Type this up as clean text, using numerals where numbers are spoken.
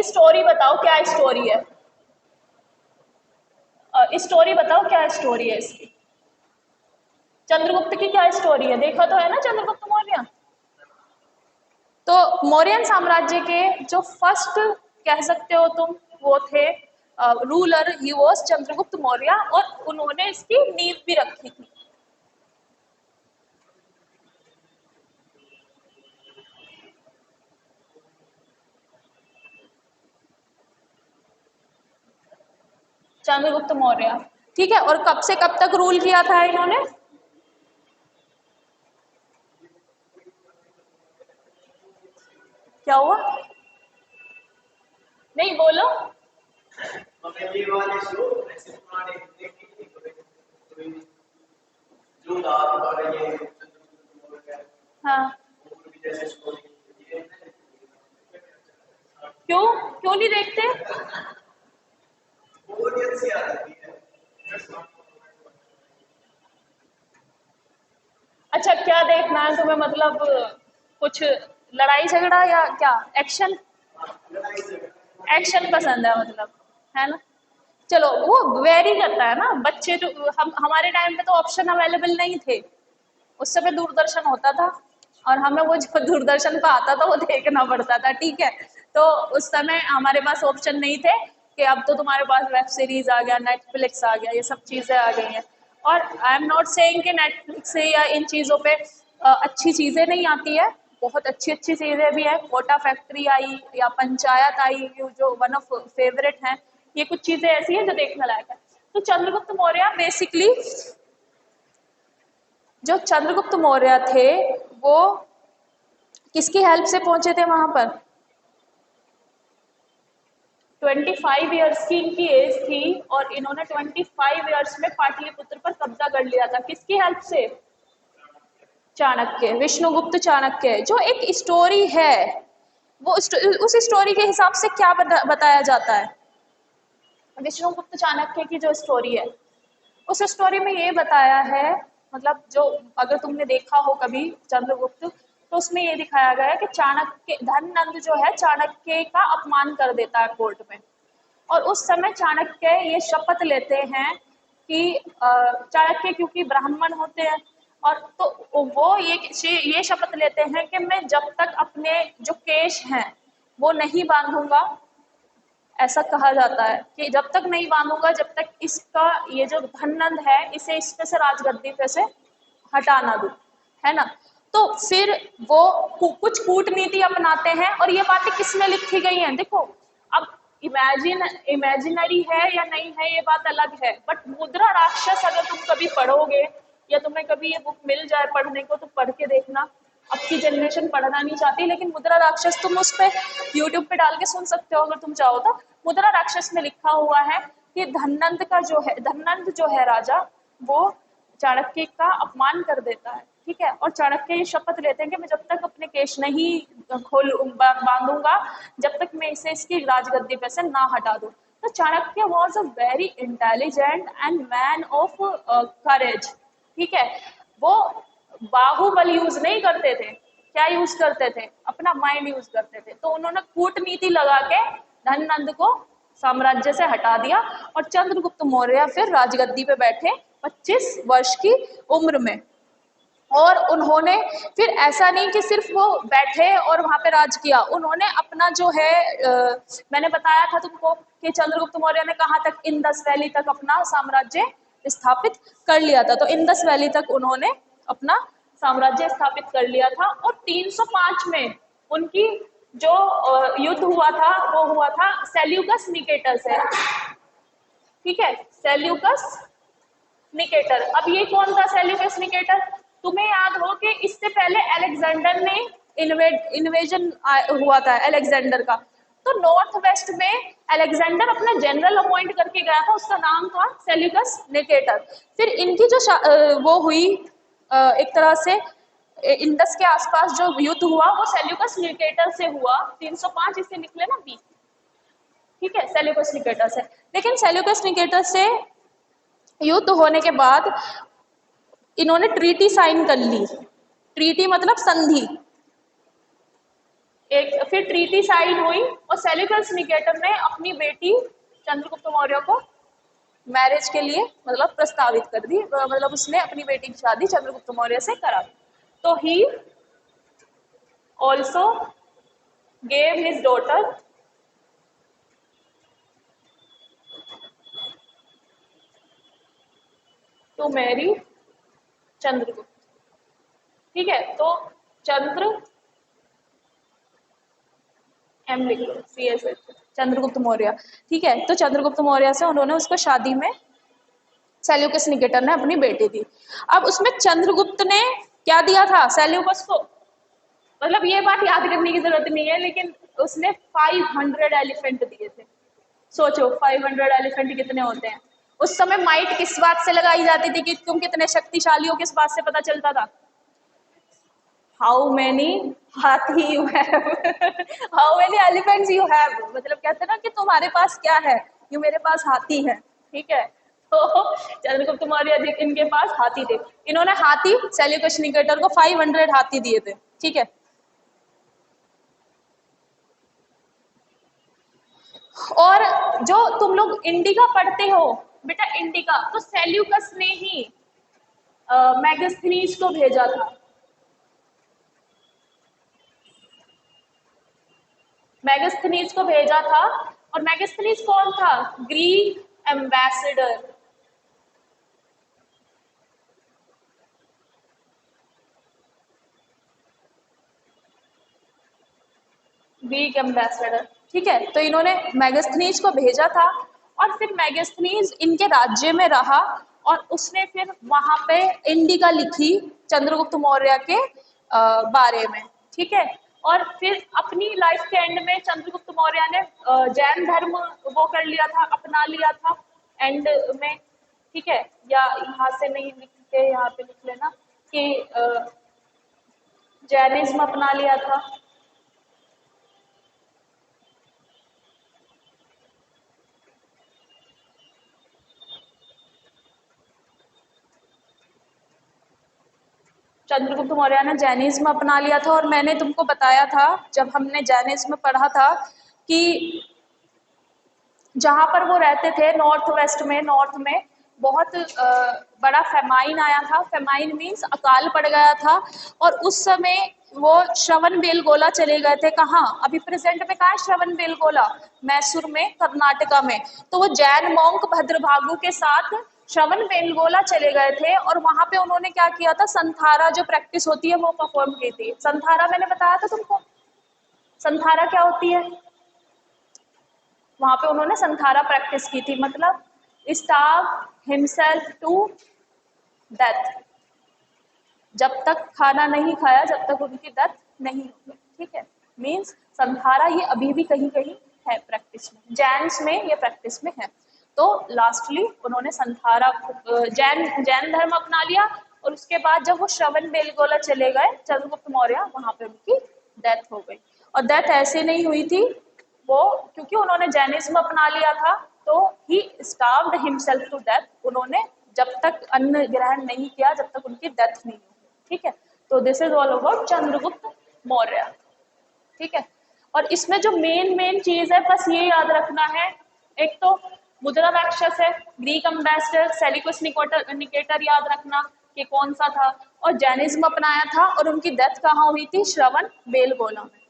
इसकी स्टोरी बताओ, क्या स्टोरी है? स्टोरी बताओ, क्या स्टोरी है इसकी? चंद्रगुप्त की क्या स्टोरी है? देखा तो है ना चंद्रगुप्त मौर्य। तो मौर्यन साम्राज्य के जो फर्स्ट कह सकते हो तुम वो थे ruler, he was Chandragupta Maurya, और उन्होंने इसकी नींव भी रखी थी। चंद्रगुप्त मौर्य, ठीक है। और कब से कब तक रूल किया था इन्होंने? क्या हुआ? नहीं बोलो। हाँ, क्यों क्यों नहीं देखते? अच्छा, क्या देखना है तुम्हें? मतलब कुछ लड़ाई झगड़ा या क्या? एक्शन? एक्शन पसंद है मतलब, है ना? चलो, वो वेरी करता है ना बच्चे। जो हम हमारे टाइम पे तो ऑप्शन अवेलेबल नहीं थे, उस समय दूरदर्शन होता था और हमें वो जो दूरदर्शन पे आता था वो देखना पड़ता था, ठीक है। तो उस समय हमारे पास ऑप्शन नहीं थे कि अब तो तुम्हारे पास वेब सीरीज आ गया, नेटफ्लिक्स आ गया, ये सब चीजें आ गई हैं। और आई एम नॉट सेइंग कि नेटफ्लिक्स से या इन चीजों पे अच्छी चीजें नहीं आती है, बहुत अच्छी अच्छी चीजें भी है। कोटा फैक्ट्री आई या पंचायत आई, जो वन ऑफ फेवरेट हैं। ये कुछ चीजें ऐसी हैं जो देखने लायक है। तो चंद्रगुप्त मौर्य बेसिकली, जो चंद्रगुप्त मौर्य थे वो किसकी हेल्प से पहुंचे थे वहां पर? 25 ईयर्स की इनकी एज थी और इन्होंने 25 ईयर्स में पाटलिपुत्र पर कब्जा कर लिया था। किसकी हेल्प से? चाणक्य, विष्णुगुप्त चाणक्य। जो एक स्टोरी है वो उस स्टोरी के हिसाब से क्या बताया जाता है? विष्णुगुप्त चाणक्य की जो स्टोरी है, उस स्टोरी में ये बताया है, मतलब जो अगर तुमने देखा हो कभी चंद्रगुप्त, तो उसमें ये दिखाया गया है कि चाणक्य, धननंद जो है चाणक्य का अपमान कर देता है कोर्ट में। और उस समय चाणक्य ये शपथ लेते हैं कि चाणक्य क्योंकि ब्राह्मण होते हैं, और तो वो ये शपथ लेते हैं कि मैं जब तक अपने जो केश हैं वो नहीं बांधूंगा, ऐसा कहा जाता है कि जब तक नहीं बांधूंगा, जब तक इसका ये जो धननंद है इसे इस पे से राजगद्दी पे से हटा ना दूं, है ना। तो फिर वो कुछ कूटनीति अपनाते हैं, और ये बातें किसमें लिखी गई हैं देखो। अब इमेजिनरी है या नहीं है ये बात अलग है, बट मुद्रा राक्षस अगर तुम कभी पढ़ोगे या तुम्हें कभी ये बुक मिल जाए पढ़ने को तो पढ़ के देखना। अब की जनरेशन पढ़ना नहीं चाहती, लेकिन मुद्रा राक्षस तुम उस पे यूट्यूब पे डाल के सुन सकते हो अगर तुम चाहो तो। मुद्रा राक्षस में लिखा हुआ है कि धननंद जो है राजा, वो चाणक्य का अपमान कर देता है, ठीक है। और चाणक्य ये शपथ लेते हैं कि मैं जब तक अपने केश नहीं बांधूंगा, जब तक मैं इसे इसकी राजगद्दी पे से ना हटा दूं। तो Chanakya was a very intelligent and man of courage, ठीक है। वो बाहुबल यूज नहीं करते थे, क्या यूज करते थे? अपना माइंड यूज करते थे। तो उन्होंने कूटनीति लगा के धननंद को साम्राज्य से हटा दिया, और चंद्रगुप्त मौर्य फिर राजगद्दी पे बैठे 25 वर्ष की उम्र में। और उन्होंने फिर ऐसा नहीं कि सिर्फ वो बैठे और वहां पे राज किया, उन्होंने अपना जो है मैंने बताया था तुमको कि चंद्रगुप्त मौर्य ने कहाँ तक, इंदस वैली तक अपना साम्राज्य स्थापित कर लिया था। तो इंदस वैली तक उन्होंने अपना साम्राज्य स्थापित कर लिया था। और 305 में उनकी जो युद्ध हुआ था वो हुआ था सेल्यूकस निकेटर से, ठीक है। Seleucus Nicator. अब ये कौन था सेल्यूकस निकेटर? तुम्हें याद हो कि इससे पहले अलेक्जेंडर ने इन्वेजन हुआ था अलेक्जेंडर का। तो नॉर्थ वेस्ट में अलेक्जेंडर अपना जनरल अपॉइंट करके गया था, उसका नाम था सेल्यूकस निकेटर। फिर इनकी जो वो हुई एक तरह से इंडस के आसपास जो युद्ध हुआ वो सेल्यूकस निकेटर से हुआ। 305 इसे निकले ना बी, ठीक है, सेल्यूकस निकेटर से। लेकिन सेल्यूकस निकेटर से युद्ध होने के बाद इन्होंने ट्रीटी साइन कर ली। ट्रीटी मतलब संधि। एक फिर ट्रीटी साइन हुई और सेल्यूकस निकेटर ने अपनी बेटी चंद्रगुप्त मौर्य को मैरिज के लिए मतलब प्रस्तावित कर दी, मतलब उसने अपनी बेटी की शादी चंद्रगुप्त मौर्य से करा दी। तो he also gave his daughter to marry Chandragupta. ठीक है, तो चंद्र एम लिख लो, CS चंद्रगुप्त मौर्य। ठीक है, तो चंद्रगुप्त मौर्य से उन्होंने उसको शादी में सेल्यूकस निकेटर ने अपनी बेटी दी। अब उसमें चंद्रगुप्त ने क्या दिया था सेल्यूकस को, मतलब ये बात याद करने की जरूरत नहीं है, लेकिन उसने 500 एलिफेंट दिए थे। सोचो 500 एलिफेंट कितने होते हैं। उस समय माइट किस बात से लगाई जाती थी कि तुम कितने शक्तिशाली हो, किस बात से पता चलता था? हाउ मेनी हाथी you have, how many elephants you have, मतलब कहते हैं ना कि तुम्हारे पास क्या है, ये मेरे पास हाथी है। ठीक है, तो चंद्रगुप्त मौर्य जी इनके पास हाथी थे, इन्होंने हाथी सेल्यूकस निकेटर को 500 हाथी दिए थे। ठीक है, और जो तुम लोग इंडिका पढ़ते हो बेटा, इंडिका तो सेल्यूकस ने ही मैगस्थनीज को भेजा था। मैगस्थनीज को भेजा था, और मैगस्थनीज कौन था? Greek ambassador. Greek ambassador. ठीक है, तो इन्होंने मैगस्थनीज को भेजा था, और फिर मैगस्थनीज इनके राज्य में रहा, और उसने फिर वहां पे इंडिका लिखी चंद्रगुप्त मौर्य के बारे में। ठीक है, और फिर अपनी लाइफ के एंड में चंद्रगुप्त मौर्य ने जैन धर्म वो कर लिया था, अपना लिया था एंड में। ठीक है, या यहाँ से नहीं लिख के यहाँ पे लिख लेना कि जैनिज्म अपना लिया था। चंद्रगुप्त मौर्य ने जैनिज्म अपना लिया था, और मैंने तुमको बताया था जब हमने जैनिज्म पढ़ा था कि जहाँ पर वो रहते थे नॉर्थ वेस्ट में, नॉर्थ में बहुत बड़ा फेमाइन आया था। फेमाइन मीन्स अकाल पड़ गया था, और उस समय वो श्रवण बेलगोला चले गए थे। कहाँ? अभी प्रेजेंट में कहाँ है श्रवण बेलगोला? मैसूर में, कर्नाटका में। तो वो जैन मॉन्क भद्रभागु के साथ श्रवण बेलगोला चले गए थे, और वहां पे उन्होंने क्या किया था, संथारा जो प्रैक्टिस होती है वो परफॉर्म की थी। संथारा मैंने बताया था तुमको, संथारा क्या होती है? वहां पे उन्होंने संथारा प्रैक्टिस की थी, मतलब स्टार्व हिमसेल्फ टू डेथ। जब तक खाना नहीं खाया, जब तक उनकी डेथ नहीं हुई। ठीक है, मीन्स संथारा ये अभी भी कहीं कहीं है प्रैक्टिस में, जैन्स में ये प्रैक्टिस में है। तो लास्टली उन्होंने संथारा जैन जैन धर्म अपना लिया, और उसके बाद जब वो श्रवण बेलगोला चले गए चंद्रगुप्त मौर्य, वहां पे उनकी डेथ हो गई। और डेथ ऐसे नहीं हुई थी वो, क्योंकि उन्होंने जैनिज्म अपना लिया था, तो ही स्टार्व्ड हिमसेल्फ टू डेथ। उन्होंने जब तक अन्न ग्रहण नहीं किया, जब तक उनकी डेथ नहीं हुई। ठीक है, तो this is all about Chandragupta Maurya. ठीक है, और इसमें जो मेन मेन चीज है बस ये याद रखना है, एक तो मुद्रा राक्षस है, ग्रीक एम्बेसडर, सेल्यूकस निकेटर याद रखना कि कौन सा था, और जैनिज्म अपनाया था, और उनकी डेथ कहाँ हुई थी? श्रवण बेलगोला में।